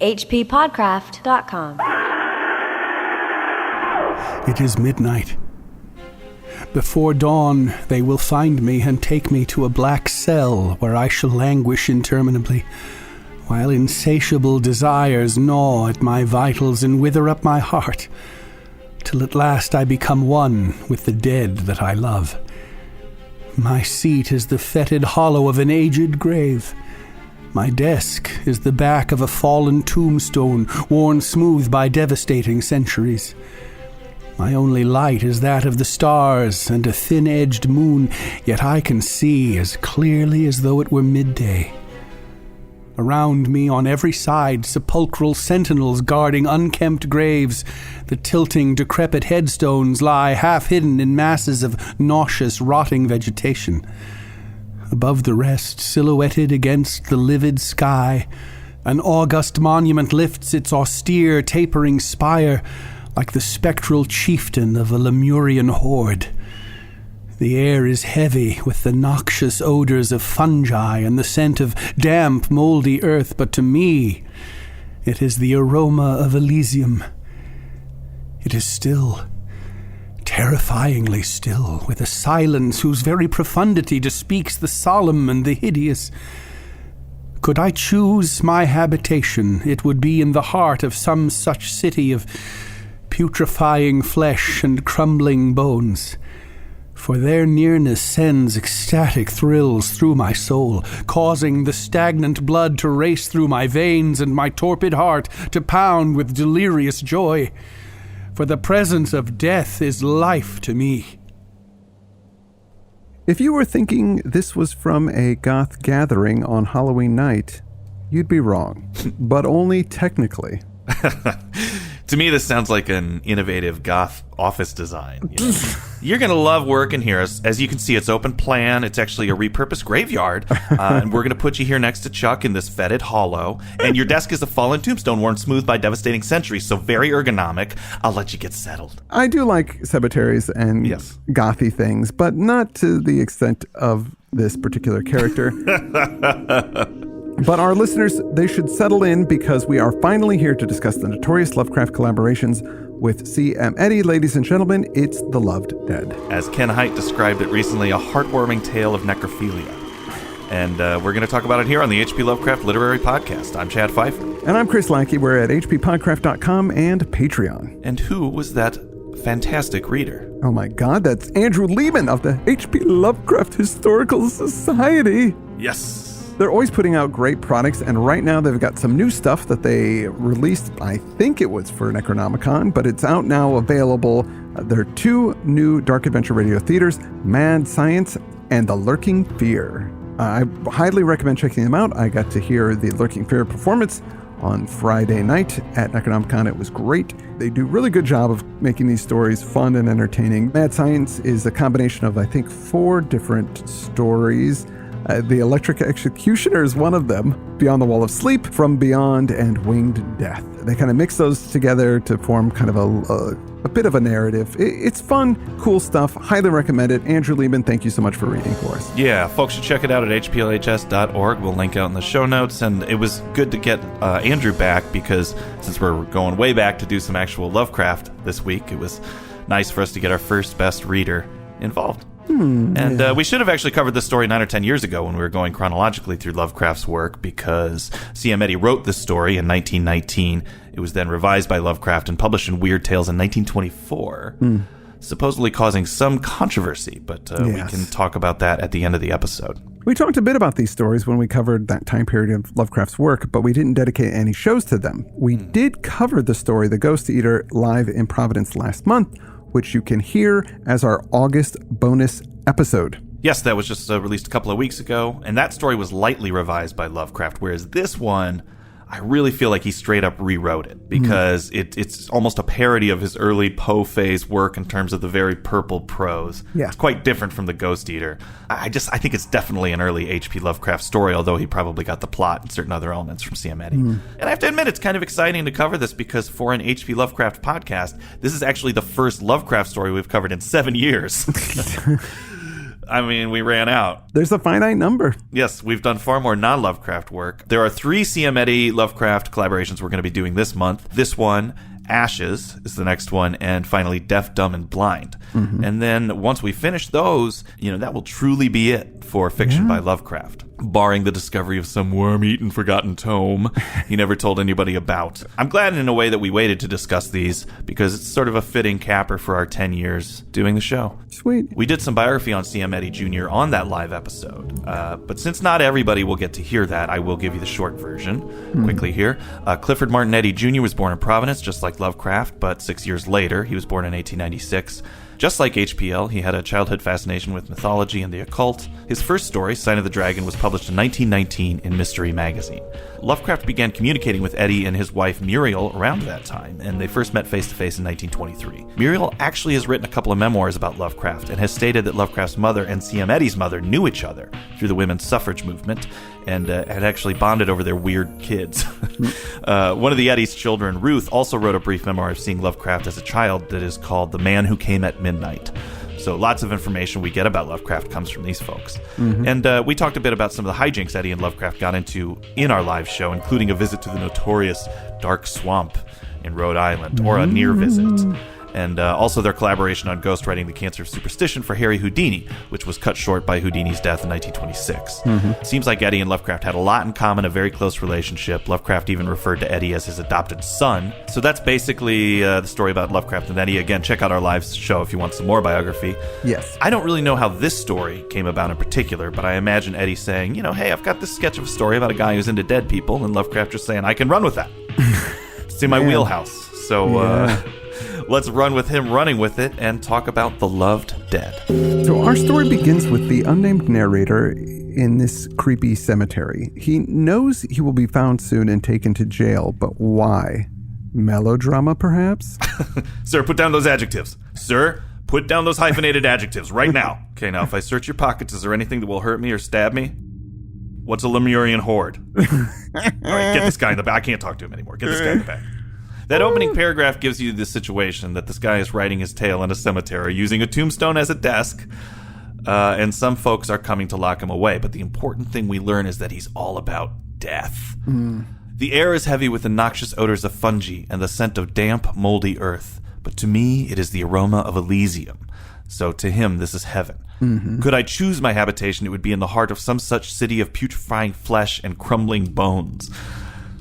hppodcraft.com. It is midnight. Before dawn, they will find me and take me to a black cell where I shall languish interminably, while insatiable desires gnaw at my vitals and wither up my heart, till at last I become one with the dead that I love. My seat is the fetid hollow of an aged grave. My desk is the back of a fallen tombstone, worn smooth by devastating centuries. My only light is that of the stars and a thin-edged moon, yet I can see as clearly as though it were midday. Around me on every side, sepulchral sentinels guarding unkempt graves. The tilting, decrepit headstones lie half hidden in masses of nauseous, rotting vegetation. Above the rest, silhouetted against the livid sky, an august monument lifts its austere, tapering spire like the spectral chieftain of a Lemurian horde. The air is heavy with the noxious odors of fungi and the scent of damp, moldy earth, but to me, it is the aroma of Elysium. It is still, terrifyingly still, with a silence whose very profundity bespeaks the solemn and the hideous. Could I choose my habitation, it would be in the heart of some such city of putrefying flesh and crumbling bones. For their nearness sends ecstatic thrills through my soul, causing the stagnant blood to race through my veins and my torpid heart to pound with delirious joy. For the presence of death is life to me. If you were thinking this was from a goth gathering on Halloween night, you'd be wrong, but only technically. To me, this sounds like an innovative goth office design. You know? You're going to love working here. As you can see, it's open plan. It's actually a repurposed graveyard. And we're going to put you here next to Chuck in this fetid hollow. And your desk is a fallen tombstone worn smooth by devastating centuries, so very ergonomic. I'll let you get settled. I do like cemeteries and gothy things, but not to the extent of this particular character. But our listeners, they should settle in because we are finally here to discuss the notorious Lovecraft collaborations with C.M. Eddy. Ladies and gentlemen, it's The Loved Dead. As Ken Hite described it recently, a heartwarming tale of necrophilia. And we're going to talk about it here on the H.P. Lovecraft Literary Podcast. I'm Chad Pfeiffer. And I'm Chris Lackey. We're at hppodcraft.com and Patreon. And who was that fantastic reader? Oh my God, that's Andrew Lehman of the H.P. Lovecraft Historical Society. Yes. They're always putting out great products, and right now they've got some new stuff that they released, I think it was for Necronomicon, but it's out now available. There are 2 new Dark Adventure Radio theaters, Mad Science and The Lurking Fear. I highly recommend checking them out. I got to hear the Lurking Fear performance on Friday night at Necronomicon. It was great. They do a really good job of making these stories fun and entertaining. Mad Science is a combination of, I think, 4 different stories. The Electric Executioner is one of them, Beyond the Wall of Sleep, From Beyond, and Winged Death. They kind of mix those together to form kind of a bit of a narrative. It's fun, cool stuff. Highly recommend it. Andrew Lehman, thank you so much for reading for us. Yeah, folks should check it out at hplhs.org. We'll link out in the show notes. And it was good to get Andrew back because since we're going way back to do some actual Lovecraft this week, it was nice for us to get our first best reader involved. We should have actually covered this story 9 or 10 years ago when we were going chronologically through Lovecraft's work because C.M. Eddy wrote this story in 1919. It was then revised by Lovecraft and published in Weird Tales in 1924, supposedly causing some controversy, but we can talk about that at the end of the episode. We talked a bit about these stories when we covered that time period of Lovecraft's work, but we didn't dedicate any shows to them. We did cover the story The Ghost Eater live in Providence last month, which you can hear as our August bonus episode. Yes, that was just released a couple of weeks ago, and that story was lightly revised by Lovecraft, whereas this one, I really feel like he straight up rewrote it, because it's almost a parody of his early Poe phase work in terms of the very purple prose. Yeah. It's quite different from The Ghost Eater. I think it's definitely an early H.P. Lovecraft story, although he probably got the plot and certain other elements from C.M. Eddy. And I have to admit, it's kind of exciting to cover this because for an H.P. Lovecraft podcast, this is actually the first Lovecraft story we've covered in 7 years. I mean, we ran out. There's a finite number. Yes, we've done far more non-Lovecraft work. There are 3 C.M. Eddy Lovecraft collaborations we're going to be doing this month. This one, Ashes, is the next one, and finally Deaf, Dumb, and Blind. And then once we finish those, that will truly be it for fiction by Lovecraft, barring the discovery of some worm-eaten forgotten tome he never told anybody about. I'm glad in a way that we waited to discuss these, because it's sort of a fitting capper for our 10 years doing the show. Sweet. We did some biography on C.M. Eddy Jr. on that live episode, but since not everybody will get to hear that, I will give you the short version quickly here. Clifford Martin Eddy Jr. was born in Providence, just like Lovecraft, but 6 years later. He was born in 1896. Just like HPL, he had a childhood fascination with mythology and the occult. His first story, Sign of the Dragon, was published in 1919 in Mystery Magazine. Lovecraft began communicating with Eddy and his wife Muriel around that time, and they first met face-to-face in 1923. Muriel actually has written a couple of memoirs about Lovecraft and has stated that Lovecraft's mother and C.M. Eddy's mother knew each other through the women's suffrage movement and had actually bonded over their weird kids. One of the Eddy's children, Ruth, also wrote a brief memoir of seeing Lovecraft as a child that is called The Man Who Came at Midnight. So lots of information we get about Lovecraft comes from these folks. And we talked a bit about some of the hijinks Eddy and Lovecraft got into in our live show, including a visit to the notorious Dark Swamp in Rhode Island, or a near visit. And also their collaboration on ghostwriting The Cancer of Superstition for Harry Houdini, which was cut short by Houdini's death in 1926. Seems like Eddy and Lovecraft had a lot in common, a very close relationship. Lovecraft even referred to Eddy as his adopted son. So that's basically the story about Lovecraft and Eddy. Again, check out our live show if you want some more biography. Yes. I don't really know how this story came about in particular, but I imagine Eddy saying, hey, I've got this sketch of a story about a guy who's into dead people, and Lovecraft just saying, I can run with that. It's in my wheelhouse. So, let's run with him running with it and talk about The Loved Dead. So our story begins with the unnamed narrator in this creepy cemetery. He knows he will be found soon and taken to jail, but why? Melodrama, perhaps? Sir, put down those adjectives. Sir, put down those hyphenated adjectives right now. Okay, now if I search your pockets, is there anything that will hurt me or stab me? What's a Lemurian horde? All right, get this guy in the back. I can't talk to him anymore. Get this guy in the back. That opening paragraph gives you the situation that this guy is writing his tale in a cemetery using a tombstone as a desk, and some folks are coming to lock him away. But the important thing we learn is that he's all about death. The air is heavy with the noxious odors of fungi and the scent of damp, moldy earth. But to me, it is the aroma of Elysium. So to him, this is heaven. Could I choose my habitation, it would be in the heart of some such city of putrefying flesh and crumbling bones.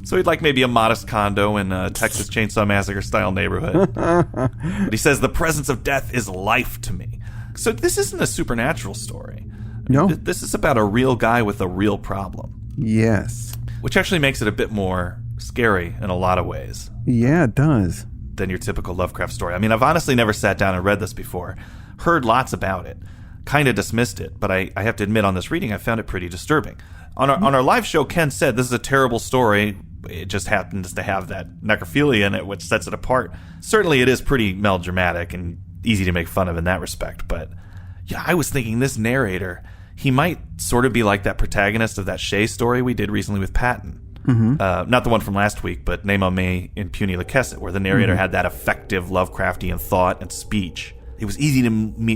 So he'd like maybe a modest condo in a Texas Chainsaw Massacre-style neighborhood. But he says, the presence of death is life to me. So this isn't a supernatural story. No. This is about a real guy with a real problem. Yes. Which actually makes it a bit more scary in a lot of ways. Yeah, it does. Than your typical Lovecraft story. I mean, I've honestly never sat down and read this before. Heard lots about it. Kind of dismissed it. But I have to admit, on this reading, I found it pretty disturbing. On our live show, Ken said this is a terrible story. It just happens to have that necrophilia in it, which sets it apart. Certainly, it is pretty melodramatic and easy to make fun of in that respect. But yeah, I was thinking this narrator, he might sort of be like that protagonist of that Shea story we did recently with Patton. Not the one from last week, but Nema Me in Puny Lakeset, where the narrator had that effective Lovecraftian thought and speech. It was easy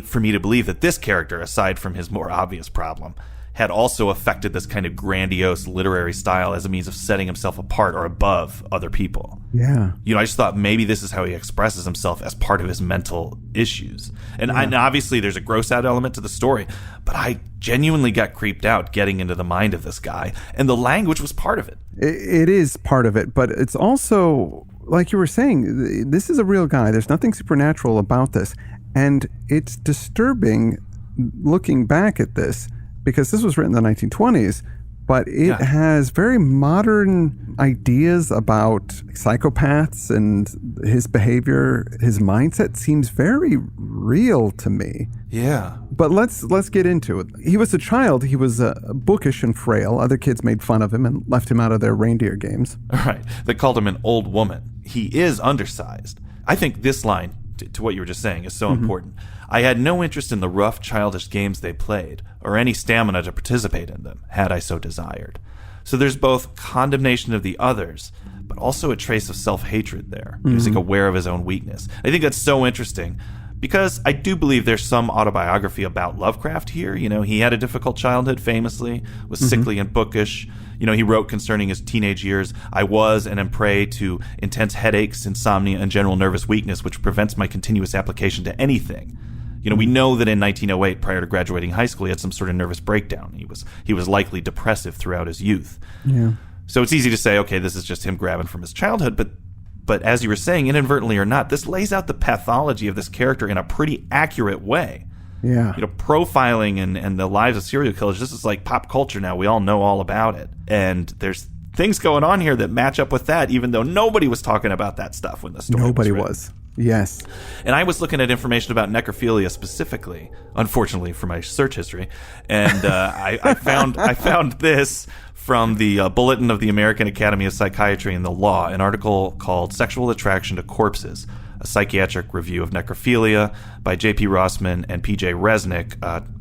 for me to believe that this character, aside from his more obvious problem, had also affected this kind of grandiose literary style as a means of setting himself apart or above other people. Yeah. I just thought maybe this is how he expresses himself as part of his mental issues. And obviously there's a gross out element to the story, but I genuinely got creeped out getting into the mind of this guy, and the language was part of it. It is part of it, but it's also, like you were saying, this is a real guy. There's nothing supernatural about this. And it's disturbing looking back at this, because this was written in the 1920s, but it has very modern ideas about psychopaths and his behavior. His mindset seems very real to me. Yeah. But let's get into it. He was a child. He was bookish and frail. Other kids made fun of him and left him out of their reindeer games. Right. They called him an old woman. He is undersized. I think this line, to what you were just saying, is so important. I had no interest in the rough, childish games they played, or any stamina to participate in them, had I so desired. So there's both condemnation of the others, but also a trace of self-hatred there. He was aware of his own weakness. I think that's so interesting, because I do believe there's some autobiography about Lovecraft here. You know, he had a difficult childhood, famously, was sickly and bookish. You know, he wrote concerning his teenage years, "I was and am prey to intense headaches, insomnia, and general nervous weakness, which prevents my continuous application to anything." You know, we know that in 1908, prior to graduating high school, he had some sort of nervous breakdown. He was likely depressive throughout his youth. Yeah. So it's easy to say, okay, this is just him grabbing from his childhood, but as you were saying, inadvertently or not, this lays out the pathology of this character in a pretty accurate way. Yeah. You know, profiling and the lives of serial killers, this is like pop culture now. We all know all about it. And there's things going on here that match up with that, even though nobody was talking about that stuff when the story Nobody was written. was. Yes. And I was looking at information about necrophilia specifically, unfortunately for my search history, and I found this from the Bulletin of the American Academy of Psychiatry and the Law, an article called "Sexual Attraction to Corpses: A Psychiatric Review of Necrophilia" by J.P. Rossman and P.J. Resnick.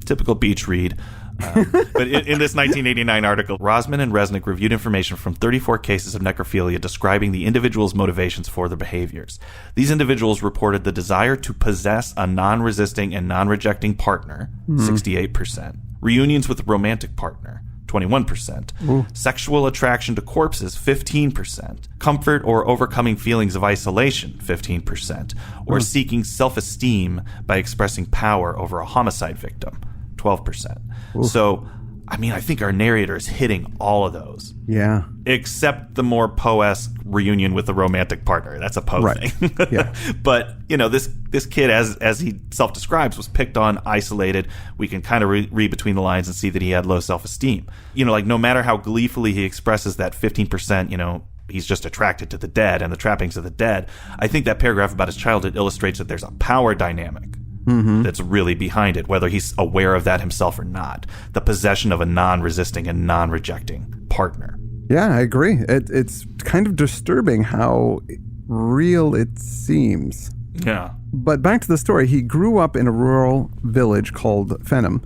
Typical beach read. But in this 1989 article, Rosman and Resnick reviewed information from 34 cases of necrophilia describing the individual's motivations for their behaviors. These individuals reported the desire to possess a non-resisting and non-rejecting partner, 68%, reunions with a romantic partner, 21%, sexual attraction to corpses, 15%, comfort or overcoming feelings of isolation, 15%, or seeking self-esteem by expressing power over a homicide victim, 12%. So, I mean, I think our narrator is hitting all of those. Yeah. Except the more Poe-esque reunion with a romantic partner. That's a Poe thing. Yeah. But, you know, this kid, as he self-describes, was picked on, isolated. We can kind of read between the lines and see that he had low self-esteem. You know, like, no matter how gleefully he expresses that 15%, you know, he's just attracted to the dead and the trappings of the dead, I think that paragraph about his childhood illustrates that there's a power dynamic that's really behind it, whether he's aware of that himself or not. The possession of a non-resisting and non-rejecting partner. Yeah, I agree. It's kind of disturbing how real it seems. Yeah. But back to the story, he grew up in a rural village called Fenham.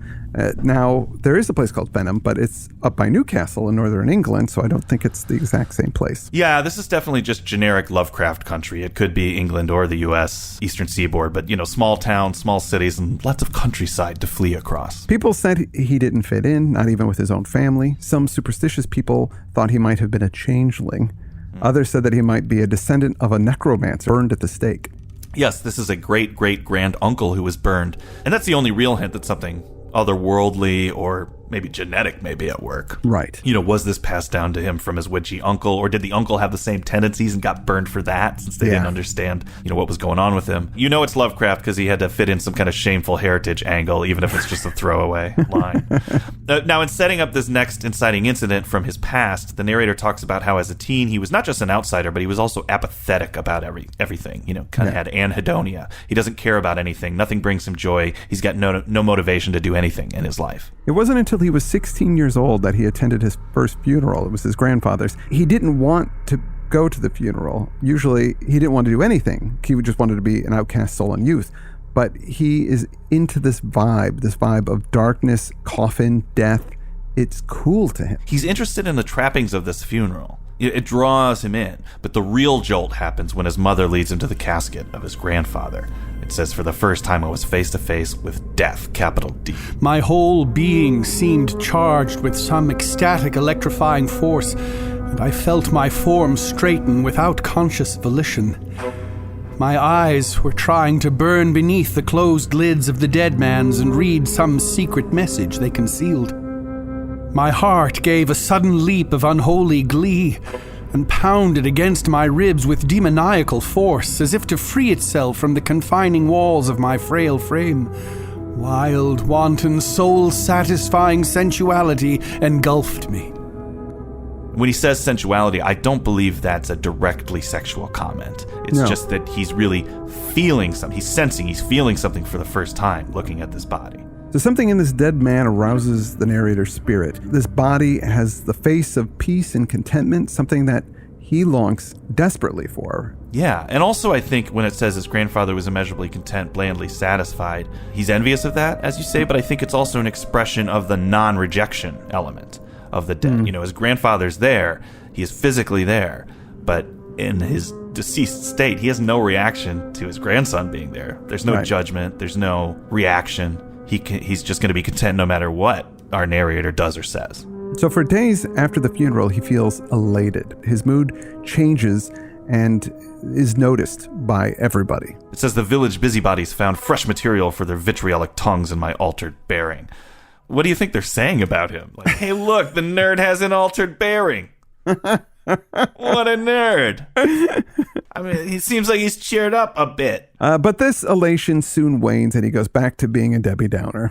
Now, there is a place called Fenham, but it's up by Newcastle in northern England, so I don't think it's the exact same place. Yeah, this is definitely just generic Lovecraft country. It could be England or the U.S., Eastern Seaboard, but, you know, small towns, small cities, and lots of countryside to flee across. People said he didn't fit in, not even with his own family. Some superstitious people thought he might have been a changeling. Others said that he might be a descendant of a necromancer burned at the stake. Yes, this is a great-great-grand-uncle who was burned. And that's the only real hint that something otherworldly or maybe genetic may be at work. Right. You know, was this passed down to him from his witchy uncle, or did the uncle have the same tendencies and got burned for that since they didn't understand, you know, what was going on with him? You know it's Lovecraft because he had to fit in some kind of shameful heritage angle, even if it's just a throwaway line. Now, in setting up this next inciting incident from his past, the narrator talks about how as a teen, he was not just an outsider, but he was also apathetic about everything. You know, kind of had anhedonia. He doesn't care about anything. Nothing brings him joy. He's got no motivation to do anything in his life. It wasn't until he was 16 years old that he attended his first funeral. It was his grandfather's. He didn't want to go to the funeral. Usually, he didn't want to do anything. He just wanted to be an outcast soul in youth. But he is into this vibe of darkness, coffin, death. It's cool to him. He's interested in the trappings of this funeral. It draws him in. But the real jolt happens when his mother leads him to the casket of his grandfather. It says, "For the first time I was face to face with death, capital D." My whole being seemed charged with some ecstatic, electrifying force, and I felt my form straighten without conscious volition. My eyes were trying to burn beneath the closed lids of the dead man's and read some secret message they concealed. My heart gave a sudden leap of unholy glee and pounded against my ribs with demoniacal force, as if to free itself from the confining walls of my frail frame. Wild, wanton, soul-satisfying sensuality engulfed me. When he says sensuality, I don't believe that's a directly sexual comment. It's just that he's really feeling something. He's sensing, he's feeling something for the first time looking at this body. So something in this dead man arouses the narrator's spirit. This body has the face of peace and contentment, something that he longs desperately for. Yeah, and also I think when it says his grandfather was immeasurably content, blandly satisfied, he's envious of that, as you say, but I think it's also an expression of the non-rejection element of the dead. You know, his grandfather's there, he is physically there, but in his deceased state, he has no reaction to his grandson being there. There's no judgment. There's no reaction. He's just going to be content no matter what our narrator does or says. So for days after the funeral, he feels elated. His mood changes and is noticed by everybody. It says the village busybodies found fresh material for their vitriolic tongues in my altered bearing. What do you think they're saying about him? Like, hey, look, the nerd has an altered bearing. What a nerd. I mean, he seems like he's cheered up a bit. But this elation soon wanes and he goes back to being a Debbie Downer.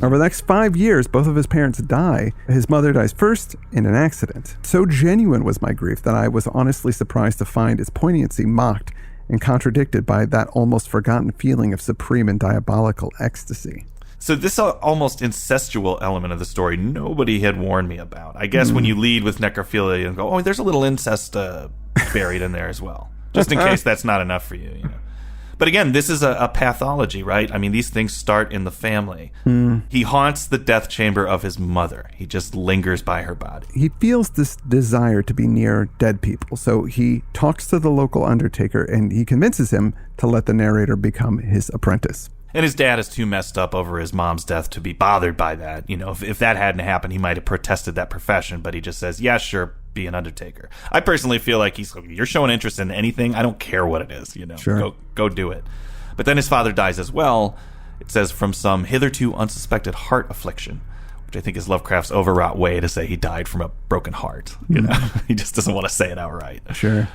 Over the next 5 years, both of his parents die. His mother dies first in an accident. So genuine was my grief that I was honestly surprised to find its poignancy mocked and contradicted by that almost forgotten feeling of supreme and diabolical ecstasy. So this almost incestual element of the story, nobody had warned me about. I guess when you lead with necrophilia and go, oh, there's a little incest buried in there as well. Just in case that's not enough for you, you know. But again, this is a pathology, right? I mean, these things start in the family. He haunts the death chamber of his mother. He just lingers by her body. He feels this desire to be near dead people, so he talks to the local undertaker and he convinces him to let the narrator become his apprentice. And his dad is too messed up over his mom's death to be bothered by that. You know, if that hadn't happened, he might have protested that profession, but he just says, yeah, sure, be an undertaker. I personally feel like you're showing interest in anything. I don't care what it is, you know. Sure. Go do it. But then his father dies as well. It says from some hitherto unsuspected heart affliction, which I think is Lovecraft's overwrought way to say he died from a broken heart. You know, he just doesn't want to say it outright. Sure.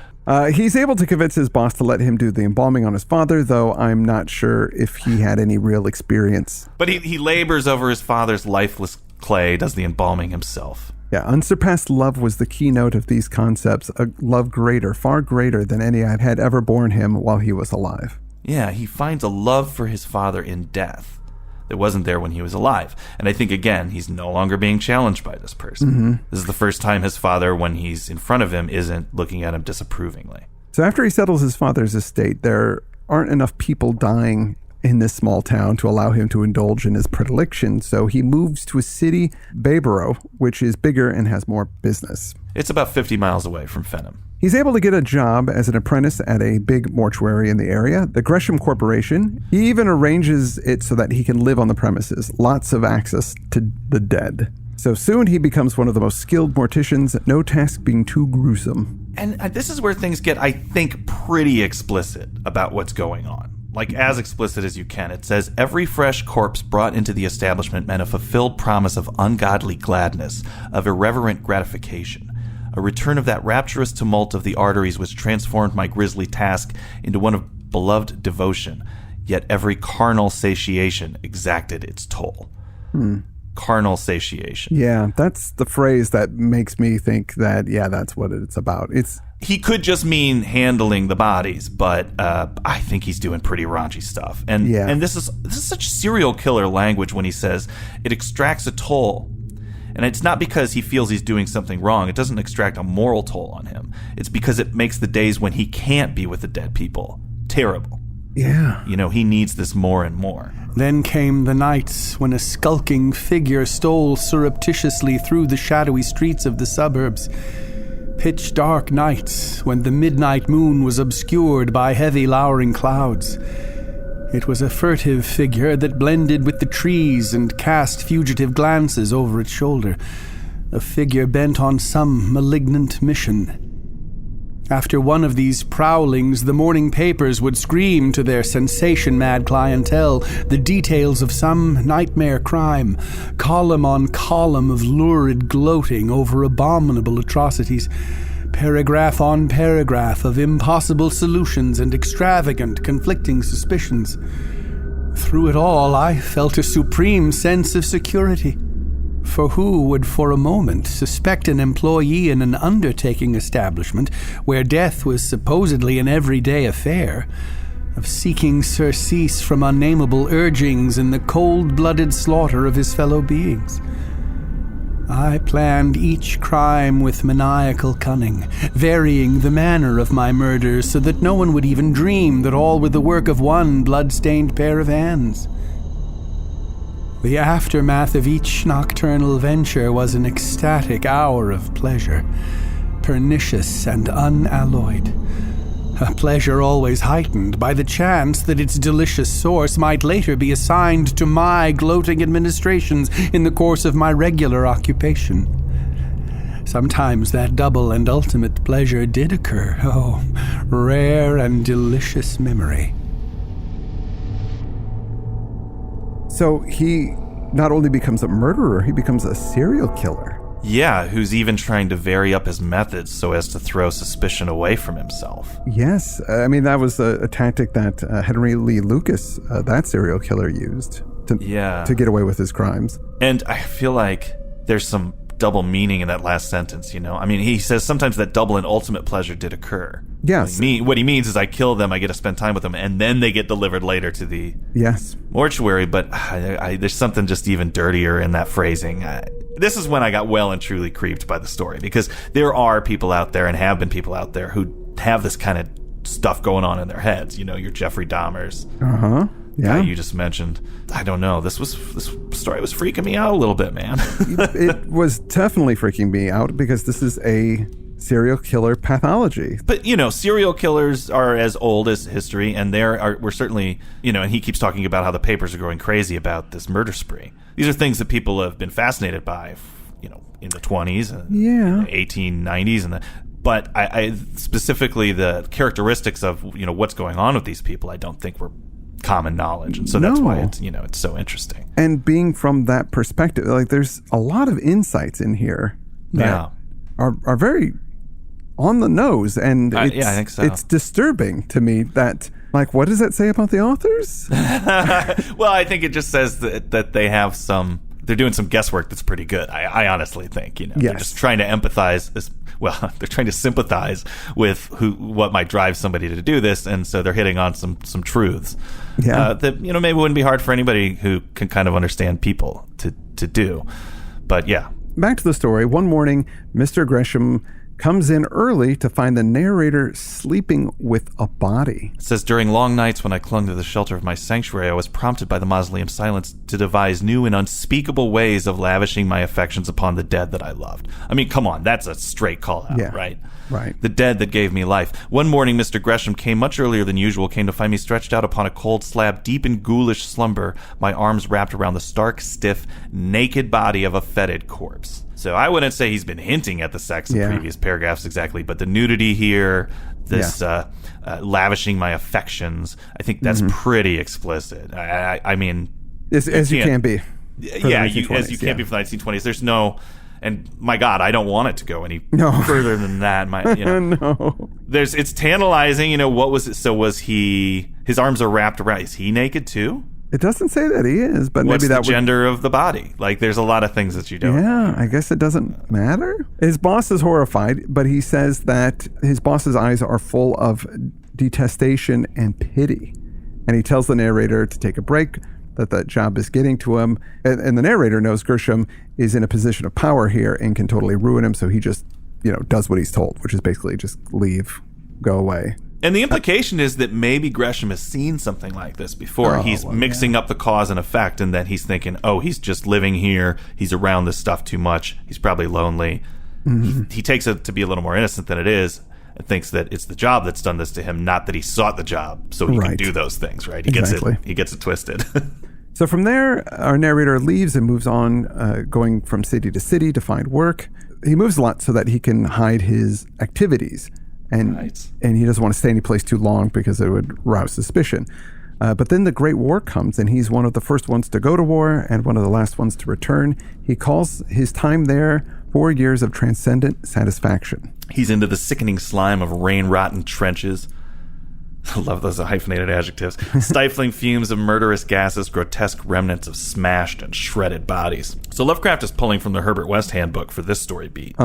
He's able to convince his boss to let him do the embalming on his father, though I'm not sure if he had any real experience. But he labors over his father's lifeless clay, does the embalming himself. Yeah, unsurpassed love was the keynote of these concepts, a love greater, far greater than any I had ever borne him while he was alive. Yeah, he finds a love for his father in death that wasn't there when he was alive. And I think, again, he's no longer being challenged by this person. This is the first time his father, when he's in front of him, isn't looking at him disapprovingly. So after he settles his father's estate, there aren't enough people dying in this small town to allow him to indulge in his predilection, so he moves to a city, Bayborough, which is bigger and has more business. It's about 50 miles away from Fenham. He's able to get a job as an apprentice at a big mortuary in the area, the Gresham Corporation. He even arranges it so that he can live on the premises, lots of access to the dead. So soon he becomes one of the most skilled morticians, no task being too gruesome. And this is where things get, I think, pretty explicit about what's going on. Like, as explicit as you can. It says, every fresh corpse brought into the establishment meant a fulfilled promise of ungodly gladness, of irreverent gratification. A return of that rapturous tumult of the arteries which transformed my grisly task into one of beloved devotion, yet every carnal satiation exacted its toll. Carnal satiation. Yeah, that's the phrase that makes me think that, yeah, that's what it's about. He could just mean handling the bodies, but I think he's doing pretty raunchy stuff. And this is such serial killer language when he says it extracts a toll. And it's not because he feels he's doing something wrong. It doesn't extract a moral toll on him. It's because it makes the days when he can't be with the dead people terrible. Yeah. You know, he needs this more and more. Then came the nights when a skulking figure stole surreptitiously through the shadowy streets of the suburbs. Pitch dark nights when the midnight moon was obscured by heavy lowering clouds. It was a furtive figure that blended with the trees and cast fugitive glances over its shoulder. A figure bent on some malignant mission. After one of these prowlings, the morning papers would scream to their sensation-mad clientele the details of some nightmare crime, column on column of lurid gloating over abominable atrocities, paragraph on paragraph of impossible solutions and extravagant, conflicting suspicions. Through it all, I felt a supreme sense of security. For who would for a moment suspect an employee in an undertaking establishment where death was supposedly an everyday affair of seeking surcease from unnameable urgings in the cold-blooded slaughter of his fellow beings? I planned each crime with maniacal cunning, varying the manner of my murders so that no one would even dream that all were the work of one blood-stained pair of hands. The aftermath of each nocturnal venture was an ecstatic hour of pleasure. pernicious and unalloyed. A pleasure always heightened by the chance that its delicious source might later be assigned to my gloating administrations in the course of my regular occupation. Sometimes that double and ultimate pleasure did occur. Oh, rare and delicious memory. So he not only becomes a murderer, he becomes a serial killer. Yeah, who's even trying to vary up his methods so as to throw suspicion away from himself. Yes. I mean, that was a tactic that Henry Lee Lucas, that serial killer, used to get away with his crimes. And I feel like there's some double meaning in that last sentence, you know? I mean, he says sometimes that double and ultimate pleasure did occur. Yes. What he means is I kill them, I get to spend time with them, and then they get delivered later to the mortuary. But there's something just even dirtier in that phrasing. This is when I got well and truly creeped by the story, because there are people out there and have been people out there who have this kind of stuff going on in their heads. You know, your Jeffrey Dahmers. Guy you just mentioned. I don't know. This story was freaking me out a little bit, man. It was definitely freaking me out because this is a serial killer pathology. But, you know, serial killers are as old as history, and we're certainly, you know, and he keeps talking about how the papers are going crazy about this murder spree. These are things that people have been fascinated by, you know, in the 20s and 1890s. But I specifically the characteristics of, you know, what's going on with these people, I don't think were common knowledge, and so that's why it's so interesting. And being from that perspective, like, there's a lot of insights in here that are very on the nose, and I think so. It's disturbing to me that, like, what does that say about the authors? Well, I think it just says that they have they're doing some guesswork that's pretty good. I honestly think, you know, they're just trying to empathize. They're trying to sympathize with what might drive somebody to do this, and so they're hitting on some truths that, you know, maybe wouldn't be hard for anybody who can kind of understand people to do. But yeah. Back to the story. One morning, Mr. Gresham comes in early to find the narrator sleeping with a body. It says, during long nights when I clung to the shelter of my sanctuary, I was prompted by the mausoleum's silence to devise new and unspeakable ways of lavishing my affections upon the dead that I loved. I mean, come on, that's a straight call out, right? Right. The dead that gave me life. One morning, Mr. Gresham came much earlier than usual, came to find me stretched out upon a cold slab, deep in ghoulish slumber, my arms wrapped around the stark, stiff, naked body of a fetid corpse. So I wouldn't say he's been hinting at the sex in previous paragraphs exactly, but the nudity here, this lavishing my affections, I think that's pretty explicit. I mean... As you can be. Yeah, as you can be for the 1920s. There's no... And my God, I don't want it to go any further than that. No. It's tantalizing. You know, what was it? So was he... His arms are wrapped around... Is he naked too? It doesn't say that he is, but what's maybe that the gender of the body? Like, there's a lot of things that you don't. Yeah, I guess it doesn't matter. His boss is horrified, but he says that his boss's eyes are full of detestation and pity. And he tells the narrator to take a break, that the job is getting to him. And the narrator knows Gresham is in a position of power here and can totally ruin him, so he just, you know, does what he's told, which is basically just leave, go away. And the implication is that maybe Gresham has seen something like this before. He's mixing up the cause and effect, and then he's thinking, oh, he's just living here. He's around this stuff too much. He's probably lonely. Mm-hmm. He takes it to be a little more innocent than it is, and thinks that it's the job that's done this to him, not that he sought the job so he can do those things, right? He gets it twisted. So from there, our narrator leaves and moves on, going from city to city to find work. He moves a lot so that he can hide his activities. And he doesn't want to stay any place too long because it would rouse suspicion. But then the Great War comes, and he's one of the first ones to go to war and one of the last ones to return. He calls his time there 4 years of transcendent satisfaction. He's into the sickening slime of rain-rotten trenches. I love those hyphenated adjectives. Stifling fumes of murderous gases, grotesque remnants of smashed and shredded bodies. So Lovecraft is pulling from the Herbert West handbook for this story beat.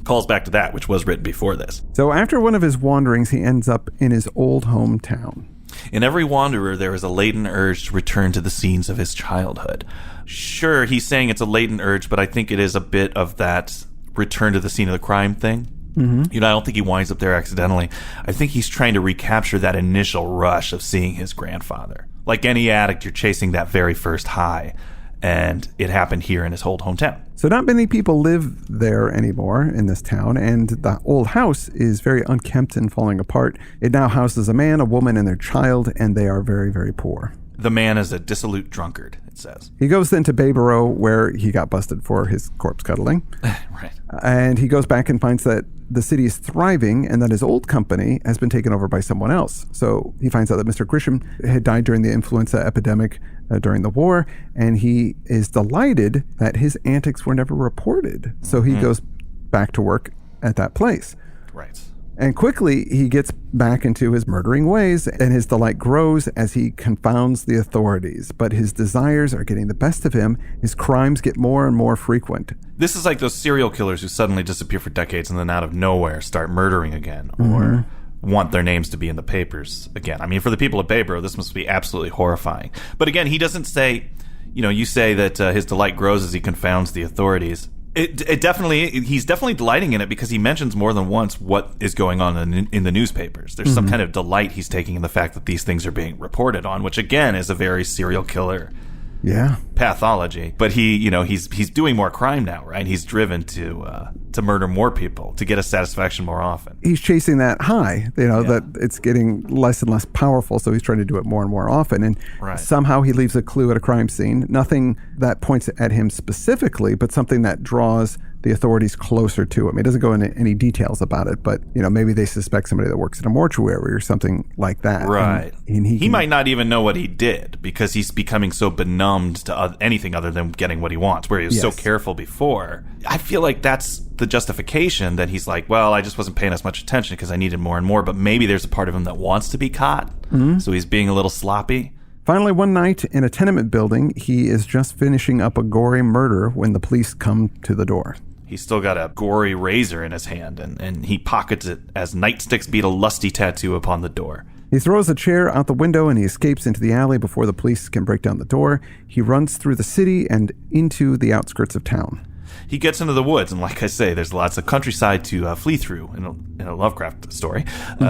Calls back to that, which was written before this. So after one of his wanderings, he ends up in his old hometown. In every wanderer, there is a latent urge to return to the scenes of his childhood. Sure, he's saying it's a latent urge, but I think it is a bit of that return to the scene of the crime thing. Mm-hmm. You know, I don't think he winds up there accidentally. I think he's trying to recapture that initial rush of seeing his grandfather. Like any addict, you're chasing that very first high, and it happened here in his old hometown. So not many people live there anymore in this town, and the old house is very unkempt and falling apart. It now houses a man, a woman, and their child, and they are very, very poor. The man is a dissolute drunkard, it says. He goes then to Bayborough, where he got busted for his corpse cuddling. Right. And he goes back and finds that the city is thriving and that his old company has been taken over by someone else. So he finds out that Mr. Grisham had died during the influenza epidemic during the war, and he is delighted that his antics were never reported. So he goes back to work at that place. Right. And quickly, he gets back into his murdering ways, and his delight grows as he confounds the authorities. But his desires are getting the best of him. His crimes get more and more frequent. This is like those serial killers who suddenly disappear for decades and then out of nowhere start murdering again, or want their names to be in the papers again. I mean, for the people of Bayborough, this must be absolutely horrifying. But again, he doesn't say, you say that his delight grows as he confounds the authorities. He's definitely delighting in it because he mentions more than once what is going on in the newspapers. There's some kind of delight he's taking in the fact that these things are being reported on, which again is a very serial killer pathology. But he's doing more crime now, right? He's driven to murder more people, to get a satisfaction more often. He's chasing that high, that it's getting less and less powerful, so he's trying to do it more and more often. And somehow he leaves a clue at a crime scene, nothing that points at him specifically, but something that draws the authorities closer to him. He doesn't go into any details about it, but maybe they suspect somebody that works at a mortuary or something like that. Right. And he might not even know what he did because he's becoming so benumbed to anything other than getting what he wants, where he was so careful before. I feel like that's the justification that he's like, well, I just wasn't paying as much attention because I needed more and more, but maybe there's a part of him that wants to be caught, so he's being a little sloppy. Finally, one night in a tenement building, he is just finishing up a gory murder when the police come to the door. He's still got a gory razor in his hand, and he pockets it as nightsticks beat a lusty tattoo upon the door. He throws a chair out the window and he escapes into the alley before the police can break down the door. He runs through the city and into the outskirts of town. He gets into the woods, and like I say, there's lots of countryside to flee through in a Lovecraft story.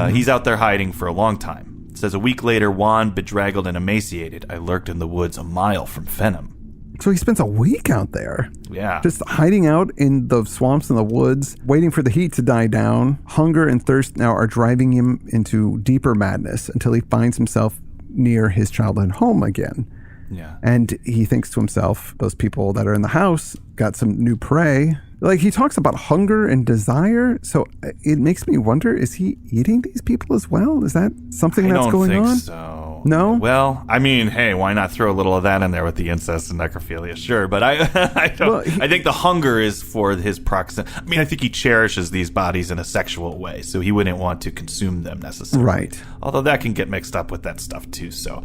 He's out there hiding for a long time. It says, a week later, wan, bedraggled, and emaciated, I lurked in the woods a mile from Fenham. So he spends a week out there. Yeah. Just hiding out in the swamps and the woods, waiting for the heat to die down. Hunger and thirst now are driving him into deeper madness until he finds himself near his childhood home again. Yeah. And he thinks to himself, those people that are in the house got some new prey. Like, he talks about hunger and desire. So it makes me wonder, is he eating these people as well? Is that something that's going on? I don't think so. No? Well, I mean, hey, why not throw a little of that in there with the incest and necrophilia? Sure, but I don't. Well, I think the hunger is for his proximity. I mean, I think he cherishes these bodies in a sexual way, so he wouldn't want to consume them necessarily. Right. Although that can get mixed up with that stuff too, so...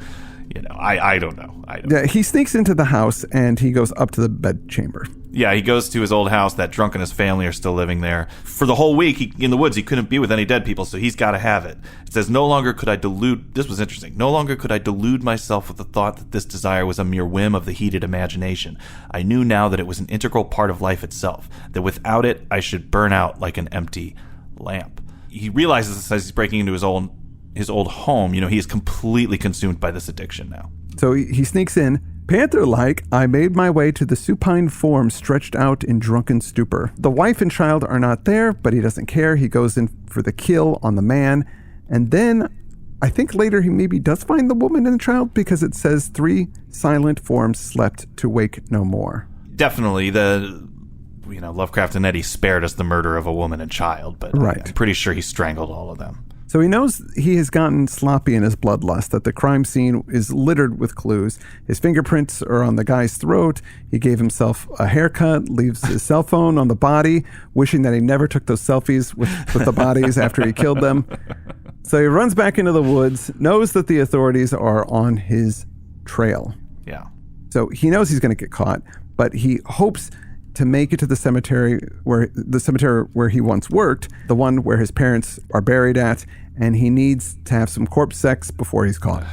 I don't know. He sneaks into the house and he goes up to the bedchamber. Yeah, he goes to his old house. That drunk and his family are still living there. For the whole week in the woods, he couldn't be with any dead people, so he's got to have it. It says, no longer could I delude... This was interesting. No longer could I delude myself with the thought that this desire was a mere whim of the heated imagination. I knew now that it was an integral part of life itself, that without it, I should burn out like an empty lamp. He realizes this as he's breaking into his old home. He is completely consumed by this addiction now. So he sneaks in. Panther-like, I made my way to the supine form stretched out in drunken stupor. The wife and child are not there, but he doesn't care. He goes in for the kill on the man. And then I think later he maybe does find the woman and the child, because it says 3 silent forms slept to wake no more. Definitely. Lovecraft and Eddie spared us the murder of a woman and child, but right. I'm pretty sure he strangled all of them. So he knows he has gotten sloppy in his bloodlust, that the crime scene is littered with clues. His fingerprints are on the guy's throat. He gave himself a haircut, leaves his cell phone on the body, wishing that he never took those selfies with the bodies after he killed them. So he runs back into the woods, knows that the authorities are on his trail. Yeah. So he knows he's going to get caught, but he hopes to make it to the cemetery where he once worked, the one where his parents are buried at, and he needs to have some corpse sex before he's caught.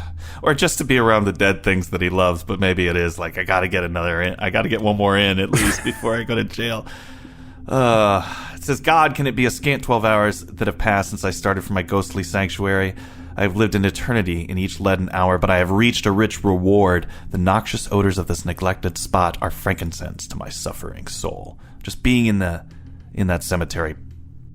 Or just to be around the dead things that he loves, but maybe it is like, I got to get another in. I got to get one more in at least before I go to jail. It says, God, can it be a scant 12 hours that have passed since I started from my ghostly sanctuary? I have lived an eternity in each leaden hour, but I have reached a rich reward. The noxious odors of this neglected spot are frankincense to my suffering soul. Just being in that cemetery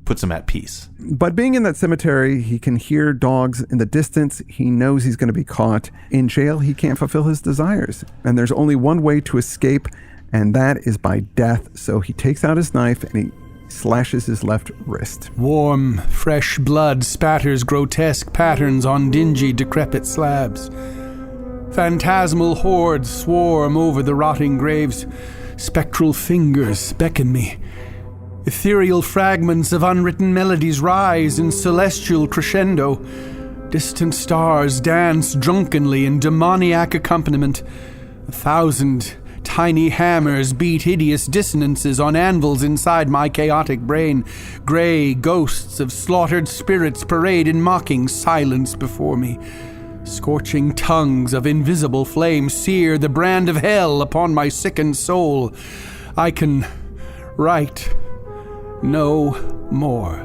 puts him at peace. But being in that cemetery, he can hear dogs in the distance. He knows he's going to be caught. In jail, he can't fulfill his desires. And there's only one way to escape, and that is by death. So he takes out his knife and he slashes his left wrist. Warm, fresh blood spatters grotesque patterns on dingy, decrepit slabs. Phantasmal hordes swarm over the rotting graves. Spectral fingers beckon me. Ethereal fragments of unwritten melodies rise in celestial crescendo. Distant stars dance drunkenly in demoniac accompaniment. 1,000 tiny hammers beat hideous dissonances on anvils inside my chaotic brain. Gray ghosts of slaughtered spirits parade in mocking silence before me. Scorching tongues of invisible flame sear the brand of hell upon my sickened soul. I can write no more.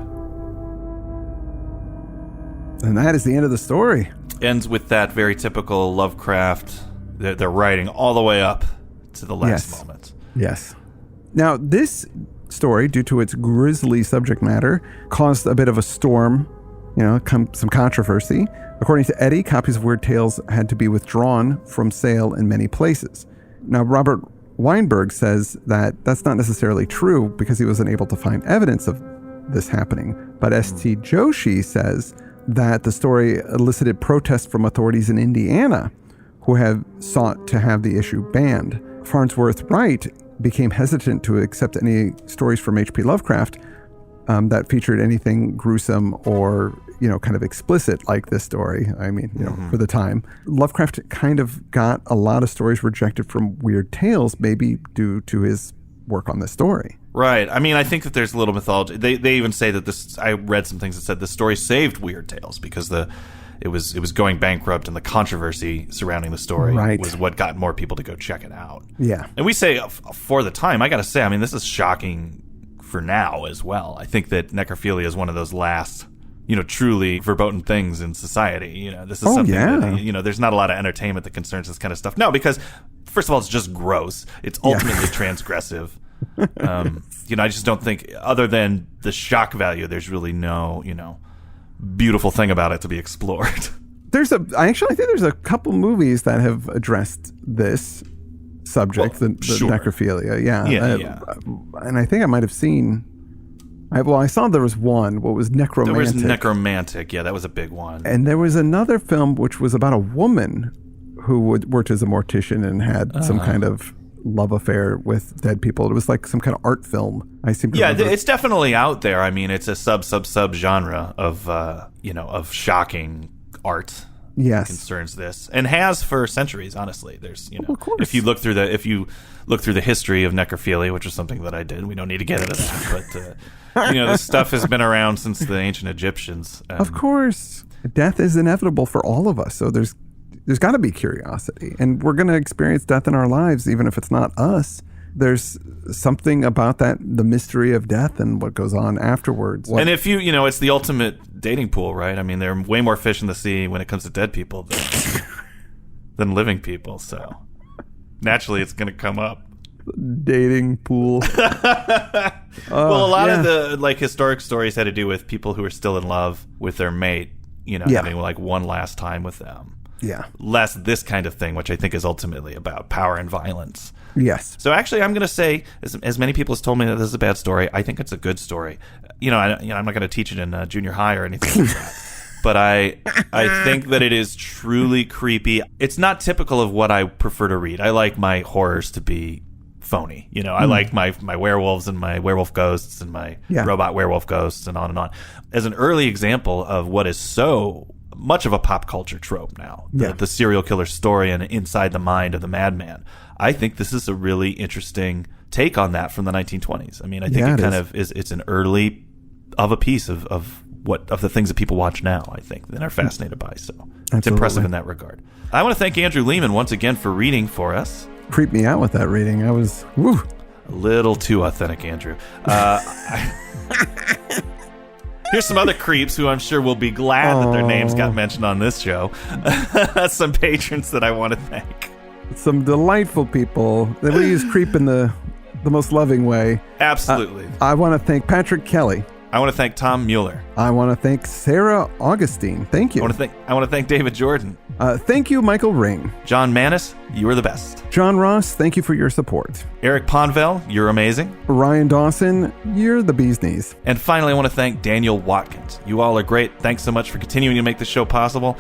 And that is the end of the story. Ends with that very typical Lovecraft. They're writing all the way up to the last moment. Yes. Now, this story, due to its grisly subject matter, caused a bit of a storm, some controversy. According to Eddie, copies of Weird Tales had to be withdrawn from sale in many places. Now, Robert Weinberg says that that's not necessarily true because he wasn't able to find evidence of this happening. But S.T. Joshi says that the story elicited protests from authorities in Indiana who have sought to have the issue banned. Farnsworth Wright became hesitant to accept any stories from H.P. Lovecraft that featured anything gruesome or, kind of explicit like this story. I mean, for the time. Lovecraft kind of got a lot of stories rejected from Weird Tales, maybe due to his work on this story. Right. I mean, I think that there's a little mythology. They even say that this, I read some things that said the story saved Weird Tales because it was going bankrupt, and the controversy surrounding the story was what got more people to go check it out. Yeah. And we say for the time, I got to say, I mean, this is shocking for now as well. I think that necrophilia is one of those last, truly verboten things in society. This is something that, there's not a lot of entertainment that concerns this kind of stuff. No, because first of all, it's just gross. It's ultimately transgressive. I just don't think, other than the shock value, there's really no, beautiful thing about it to be explored. I think there's a couple movies that have addressed this subject, the necrophilia. Yeah. And I think I might have seen, I saw there was one, what was Necromantic. There was Necromantic, yeah, that was a big one. And there was another film which was about a woman who worked as a mortician and had some kind of love affair with dead people. It was like some kind of art film. I seem to remember. It's definitely out there. I mean, it's a sub genre of shocking art. Yes, concerns this, and has for centuries. Honestly, there's of course. if you look through the history of necrophilia, which is something that I did. We don't need to get into that, but this stuff has been around since the ancient Egyptians. Of course, death is inevitable for all of us. So there's got to be curiosity, and we're going to experience death in our lives, even if it's not us. There's something about the mystery of death and what goes on afterwards. And if it's the ultimate dating pool, right? I mean, there are way more fish in the sea when it comes to dead people than living people. So naturally, it's going to come up. Dating pool. Well, a lot of the historic stories had to do with people who are still in love with their mate, having one last time with them. Yeah. Less this kind of thing, which I think is ultimately about power and violence. Yes. So actually, I'm going to say, as many people has told me that this is a bad story, I think it's a good story. I'm not going to teach it in junior high or anything like that. But I think that it is truly creepy. It's not typical of what I prefer to read. I like my horrors to be phony. I like my werewolves and my werewolf ghosts and my robot werewolf ghosts and on and on. As an early example of what is so much of a pop culture trope now, the serial killer story and inside the mind of the madman. I think this is a really interesting take on that from the 1920s. I mean, I think it kind of is. It's an early of a piece of the things that people watch now, I think, and are fascinated by. So it's impressive in that regard. I want to thank Andrew Leman once again for reading for us. Creeped me out with that reading. I was a little too authentic, Andrew. Here's some other creeps who I'm sure will be glad that their names got mentioned on this show. Some patrons that I want to thank. Some delightful people. They use creep in the most loving way. Absolutely. I want to thank Patrick Kelly. I want to thank Tom Mueller. I want to thank Sarah Augustine. Thank you. I want to thank David Jordan. Thank you, Michael Ring. John Manis, you are the best. John Ross, thank you for your support. Eric Ponvell, you're amazing. Ryan Dawson, you're the bee's knees. And finally, I want to thank Daniel Watkins. You all are great. Thanks so much for continuing to make the show possible.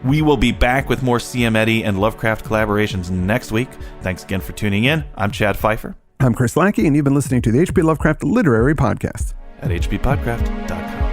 We will be back with more CM Eddy and Lovecraft collaborations next week. Thanks again for tuning in. I'm Chad Pfeiffer. I'm Chris Lackey, and you've been listening to the H.P. Lovecraft Literary Podcast at hppodcraft.com.